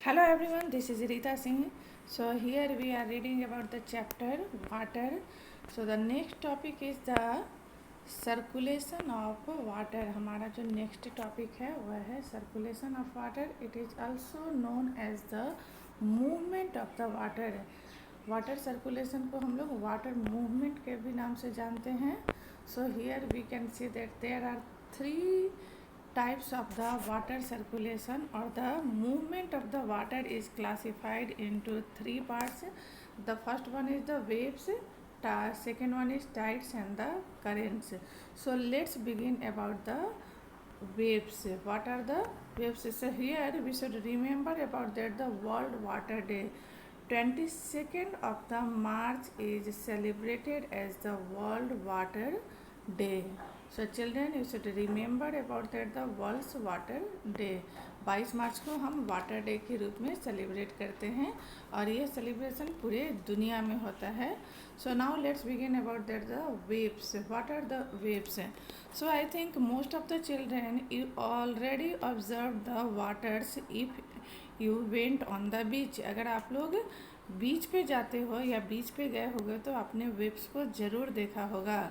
Hello everyone, this is Rita Singh. So here we are reading about the chapter water. So the next topic is the circulation of water. हमारा जो next topic है वह है circulation of water. It is also known as the movement of the water. Water circulation को हम लोग water movement के भी नाम से जानते हैं. So here we can see that there are three types of the water circulation or the movement of the water is classified into three parts. The first one is the waves, second one is tides and the currents. So let's begin about the waves. What are the waves? So here we should remember about that the World Water Day 22nd of the March is celebrated as the World Water Day. So children, you should remember about that the World's Water Day. 22 मार्च को हम water day के रूप में celebrate करते हैं और ये celebration पूरे दुनिया में होता है. So now let's begin about that the waves. What are the waves? So I think most of the children you already observe the waters if you went on the beach. अगर आप लोग beach पे जाते हो या बीच पे गए होगे तो आपने वेव्स को ज़रूर देखा होगा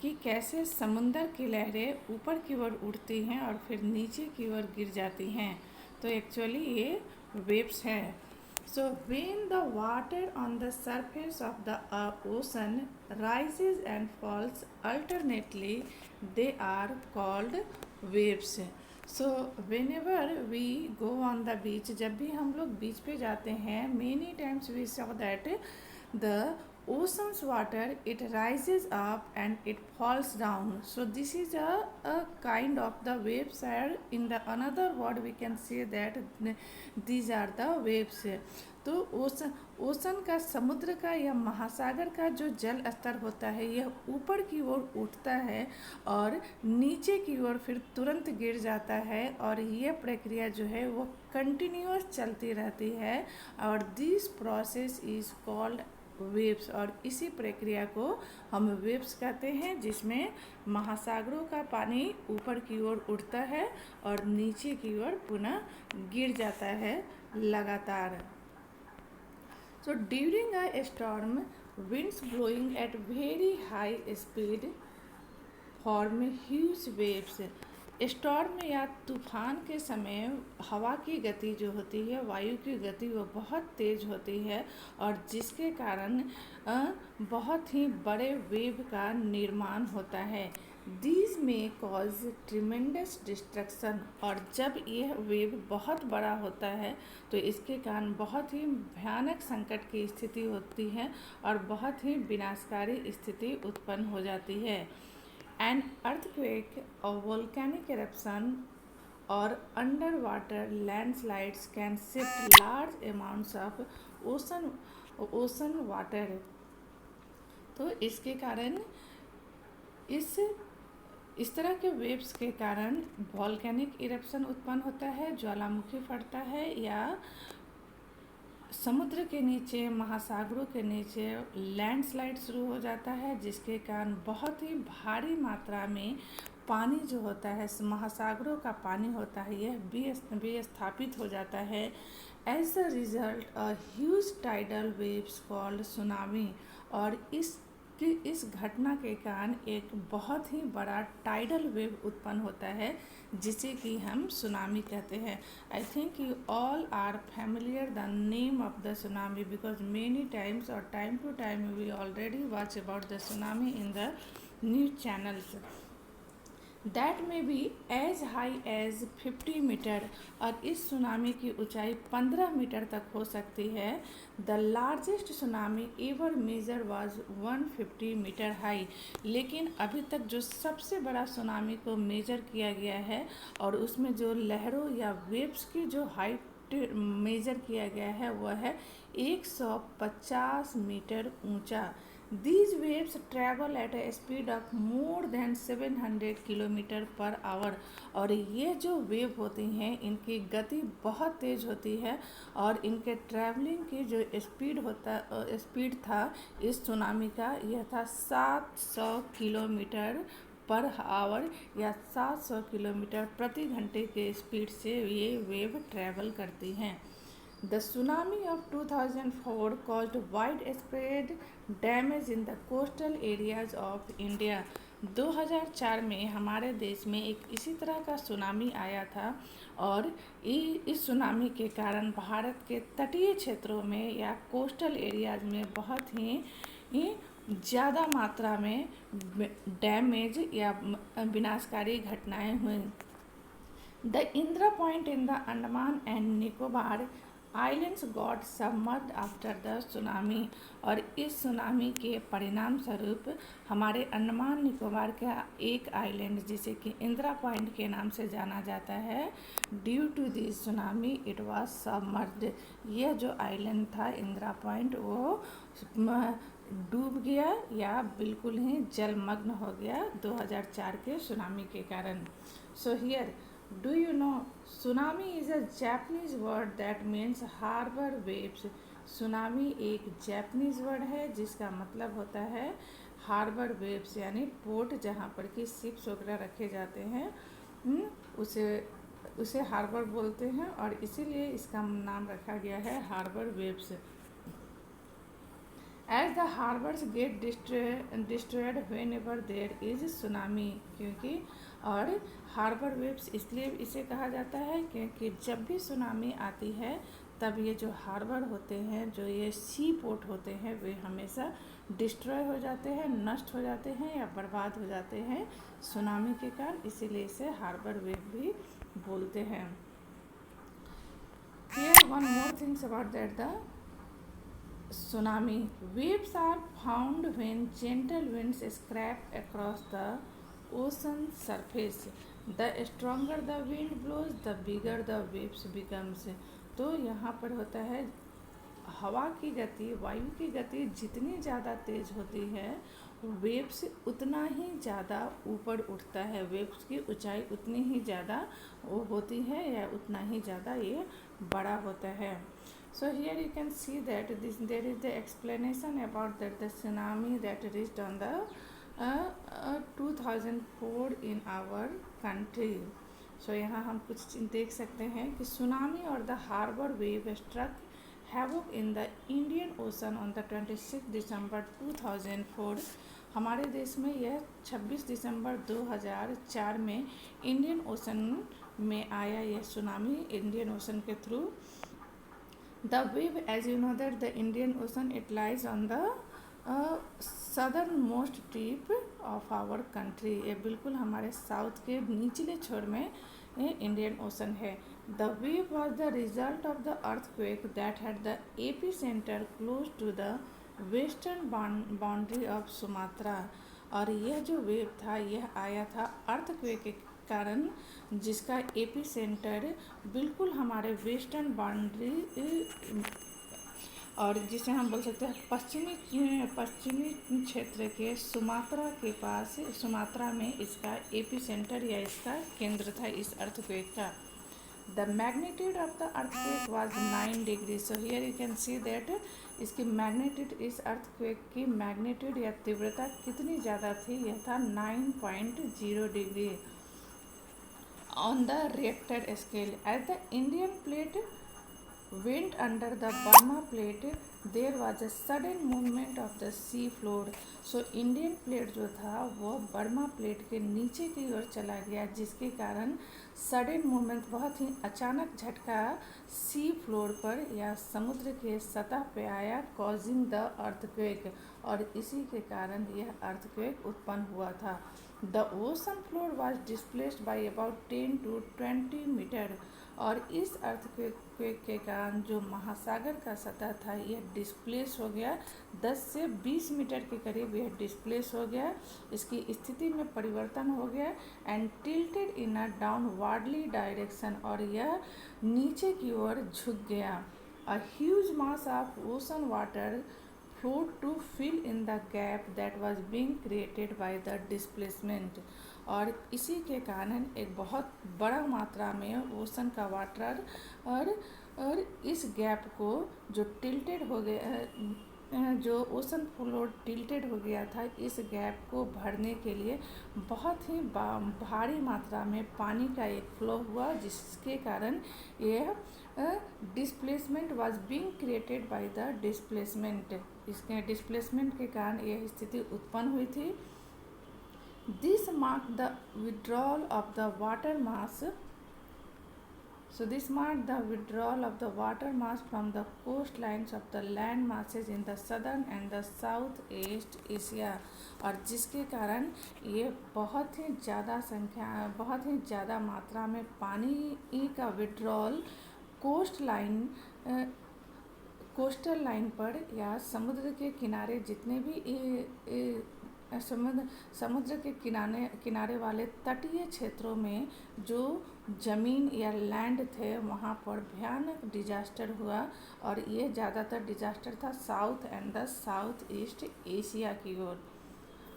कि कैसे समुंदर की लहरें ऊपर की ओर उठती हैं और फिर नीचे की ओर गिर जाती हैं. तो एक्चुअली ये वेव्स हैं. So when the water on the surface of the ocean rises and falls alternately they are called waves. So whenever we go on the beach, जब भी हम लोग बीच पे जाते हैं, many times we saw that the ocean's water, it rises up and it falls down. So this is a kind of the waves, and in the another word we can say that these are the waves. तो ocean का, समुद्र का या महासागर का जो जल स्तर होता है यह ऊपर की ओर उठता है और नीचे की ओर फिर तुरंत गिर जाता है और यह प्रक्रिया जो है वो कंटिन्यूअस चलती रहती है और this process is called waves. और इसी प्रक्रिया को हम वेव्स कहते हैं जिसमें महासागरों का पानी ऊपर की ओर उठता है और नीचे की ओर पुनः गिर जाता है लगातार. So during a storm, winds blowing at very high speed form huge waves. Storm या तूफान के समय हवा की गति जो होती है, वायु की गति, वो बहुत तेज़ होती है और जिसके कारण बहुत ही बड़े वेव का निर्माण होता है. दीज में कॉज ट्रिमेंडस डिस्ट्रक्शन. और जब यह वेव बहुत बड़ा होता है तो इसके कारण बहुत ही भयानक संकट की स्थिति होती है और बहुत ही विनाशकारी स्थिति उत्पन्न हो जाती है. An earthquake, a volcanic eruption, or underwater landslides can shift large amounts of ocean water. तो इसके कारण इस तरह के वेव्स के कारण वॉल्केनिक इरप्शन उत्पन्न होता है, ज्वालामुखी फटता है या समुद्र के नीचे, महासागरों के नीचे लैंडस्लाइड शुरू हो जाता है जिसके कारण बहुत ही भारी मात्रा में पानी जो होता है, महासागरों का पानी होता है, यह विस्थापित हो जाता है. As a result a huge tidal waves called tsunami. और इस घटना के कारण एक बहुत ही बड़ा टाइडल वेव उत्पन्न होता है जिसे कि हम सुनामी कहते हैं. I think you all are familiar the name of the tsunami because many times और time to time we already watch about the tsunami in the news channels. That may be as high as 50 metre. और इस tsunami की ऊंचाई 15 metre तक हो सकती है. The largest tsunami ever measure was 150 metre high. लेकिन अभी तक जो सबसे बड़ा सुनामी को मेजर किया गया है और उसमें जो लहरों या वेव्स की जो हाइट मेजर किया गया है वह है 150 मीटर ऊंचा. These waves travel at a speed of more than 700 kilometre per our. और ये जो वेव होती हैं इनकी गति बहुत तेज़ होती है और इनके ट्रैवलिंग की जो स्पीड था इस सुनामी का, यह था 700 किलोमीटर पर आवर या 700 किलोमीटर प्रति घंटे के स्पीड से ये वेव ट्रैवल करती हैं. The tsunami of 2004 caused widespread damage in the coastal areas of India. 2004 में हमारे देश में एक इसी तरह का सुनामी आया था और इस सुनामी के कारण भारत के तटीय क्षेत्रों में या कोस्टल एरियाज में बहुत ही ज़्यादा मात्रा में डैमेज या विनाशकारी घटनाएं हुई. The Indra Point in the Andaman and Nicobar Islands got submerged after the tsunami. और इस सुनामी के परिणाम स्वरूप हमारे अंडमान निकोबार का एक आइलैंड जिसे कि इंदिरा पॉइंट के नाम से जाना जाता है, due to this tsunami it was submerged. यह जो आइलैंड था इंदिरा पॉइंट वो डूब गया या बिल्कुल ही जलमग्न हो गया 2004 के सुनामी के कारण. So here, do you know tsunami is a Japanese word that means harbor waves. Tsunami एक जैपनीज वर्ड है जिसका मतलब होता है हार्बर वेव्स, यानी पोर्ट जहाँ पर कि शिप्स वगैरह रखे जाते हैं, उसे हार्बर बोलते हैं और इसीलिए इसका नाम रखा गया है harbour waves. As the harbors get destroyed whenever there is tsunami. क्योंकि और हार्बर वेव्स इसलिए इसे कहा जाता है क्योंकि जब भी सुनामी आती है तब ये जो हार्बर होते हैं, जो ये सी पोर्ट होते हैं, वे हमेशा डिस्ट्रॉय हो जाते हैं, नष्ट हो जाते हैं या बर्बाद हो जाते हैं सुनामी के कारण. इसीलिए इसे हार्बर वेव भी बोलते हैं. Here one more things about that the tsunami. Waves are found when gentle winds scrape across the ocean surface. The stronger the wind blows, the bigger the waves becomes. तो यहाँ पर होता है हवा की गति, वायु की गति जितनी ज़्यादा तेज होती है वेव्स उतना ही ज़्यादा ऊपर उठता है, वेव्स की ऊंचाई उतनी ही ज़्यादा वो होती है या उतना ही ज़्यादा ये बड़ा होता है. So here you can see that there is the explanation about that the tsunami that reached on the 2004 in our country. So यहाँ हम कुछ देख सकते हैं कि सुनामी और the harbour wave struck havoc in the Indian Ocean on the 26 December 2004. हमारे देश में यह 26 दिसंबर 2004 में इंडियन ओशन में आया यह सुनामी इंडियन ओशन के through. The wave, as you know that the Indian Ocean, it lies on the southernmost tip of our country. ये बिल्कुल हमारे साउथ के निचले छोर में इंडियन ओशन है. The wave was the result of the earthquake that had the epicenter close to the western boundary of Sumatra. और यह जो वेव था यह आया था अर्थक्वेक के कारण जिसका एपी सेंटर बिल्कुल हमारे वेस्टर्न बाउंड्री और जिसे हम बोल सकते हैं पश्चिमी क्षेत्र के सुमात्रा के पास, सुमात्रा में इसका एपी सेंटर या इसका केंद्र था इस अर्थक्वेक का. The magnitude of the earthquake was 9 degree. So here you can see that इसकी मैग्नीट्यूड, इस अर्थक्वेक की मैग्नीट्यूड या तीव्रता कितनी ज़्यादा थी, यह था 9.0 degree on the Richter scale. As the Indian plate went under the Burma plate, there was a sudden movement of the sea floor. So Indian plate जो था वो बर्मा प्लेट के नीचे की ओर चला गया जिसके कारण सडन मूवमेंट, बहुत ही अचानक झटका सी फ्लोर पर या समुद्र के सतह पे आया, कॉजिंग द अर्थक्वेक. और इसी के कारण यह अर्थक्वेक उत्पन्न हुआ था. The ocean floor was displaced by about 10 to 20 metre. और इस अर्थक्वेक के कारण जो महासागर का सतह था यह डिस्प्लेस हो गया, 10 से 20 मीटर के करीब यह डिस्प्लेस हो गया, इसकी स्थिति में परिवर्तन हो गया and tilted in a downwardly direction. और यह नीचे की ओर झुक गया. A huge mass of ocean water flowed to fill in the gap that was being created by the displacement. और इसी के कारण एक बहुत बड़ा मात्रा में ओशन का वाटर और इस गैप को जो टिल्टेड हो गया, जो ओशन फ्लोर टिल्टेड हो गया था, इस गैप को भरने के लिए बहुत ही भारी मात्रा में पानी का एक फ्लो हुआ जिसके कारण यह displacement was being created by the displacement, इसके डिस्प्लेसमेंट के कारण यह स्थिति उत्पन्न हुई थी। This mark the withdrawal of the water mass, so this marked the withdrawal of the water mass from the coastlines of the land masses in the southern and the south east Asia, और जिसके कारण ये बहुत ही ज़्यादा मात्रा में पानी का विड्रॉल कोस्टल लाइन पर या समुद्र के किनारे जितने भी समुद्र के किनारे वाले तटीय क्षेत्रों में जो ज़मीन या लैंड थे वहाँ पर भयानक डिजास्टर हुआ, और ये ज़्यादातर डिजास्टर था south and the south east Asia की ओर।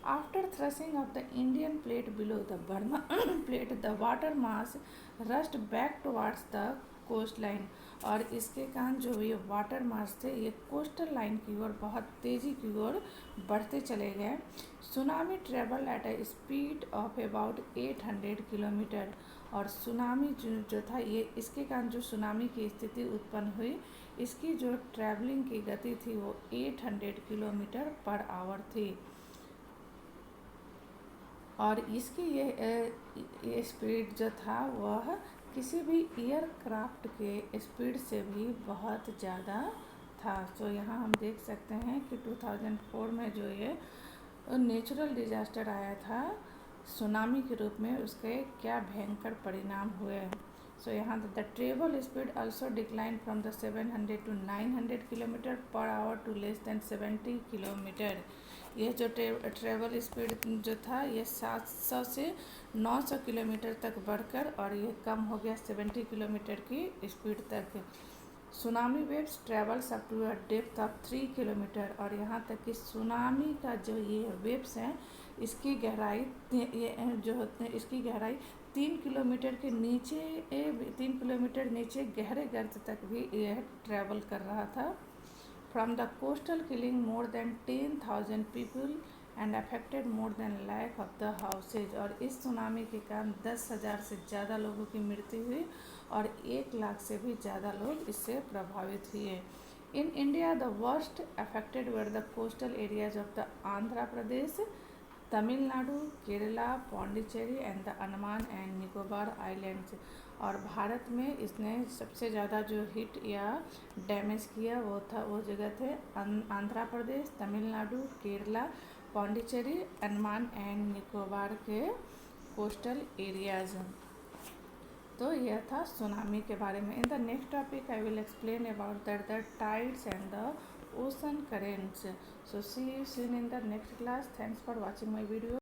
After thrusting of the Indian plate below the Burma plate the water mass rushed back towards the coast line, और इसके कारण जो ये वाटर मास थे ये कोस्टल लाइन की ओर बहुत तेज़ी की ओर बढ़ते चले गए। Tsunami travel eight A speed of about 800 kilometre, और सुनामी जो था ये इसके कारण जो सुनामी की स्थिति उत्पन्न हुई इसकी जो ट्रैवलिंग की गति थी वो 800 किलोमीटर पर आवर थी, और इसकी ये स्पीड जो था वह किसी भी एयरक्राफ्ट के स्पीड से भी बहुत ज़्यादा था। तो यहाँ हम देख सकते हैं कि 2004 में जो ये नेचुरल डिजास्टर आया था सुनामी के रूप में, उसके क्या भयंकर परिणाम हुए। सो यहाँ the travel speed also decline from the 700 to 900 kilometre per hour to less than 70 kilometre. यह जो ट्रेवल स्पीड जो था ये 700 से 900 किलोमीटर तक बढ़कर और ये कम हो गया 70 किलोमीटर की स्पीड तक। Tsunami waves travels up to a depth of 3 kilometre, और यहाँ तक कि सुनामी का जो ये वेव्स हैं इसकी गहराई इसकी गहराई 3 किलोमीटर के नीचे 3 किलोमीटर नीचे गहरे गर्त तक भी यह ट्रैवल कर रहा था। From the coastal killing more than 10,000 people and affected more than lakh of the houses, और इस सुनामी के कारण 10,000 से ज़्यादा लोगों की मृत्यु हुई और 1 लाख से भी ज़्यादा लोग इससे प्रभावित हुए। In India the worst affected were the coastal areas of the Andhra Pradesh, Tamil Nadu, Kerala, Pondicherry and the Andaman and Nicobar islands, और भारत में इसने सबसे ज़्यादा जो हिट या डैमेज किया वो जगह थे आंध्र प्रदेश, तमिलनाडु, केरला, पौंडीचेरी, अंडमान एंड निकोबार के कोस्टल एरियाज। तो यह था सुनामी के बारे में। In the next topic I will explain about the tides and the ocean currents. So see you soon in the next class. Thanks for watching my video.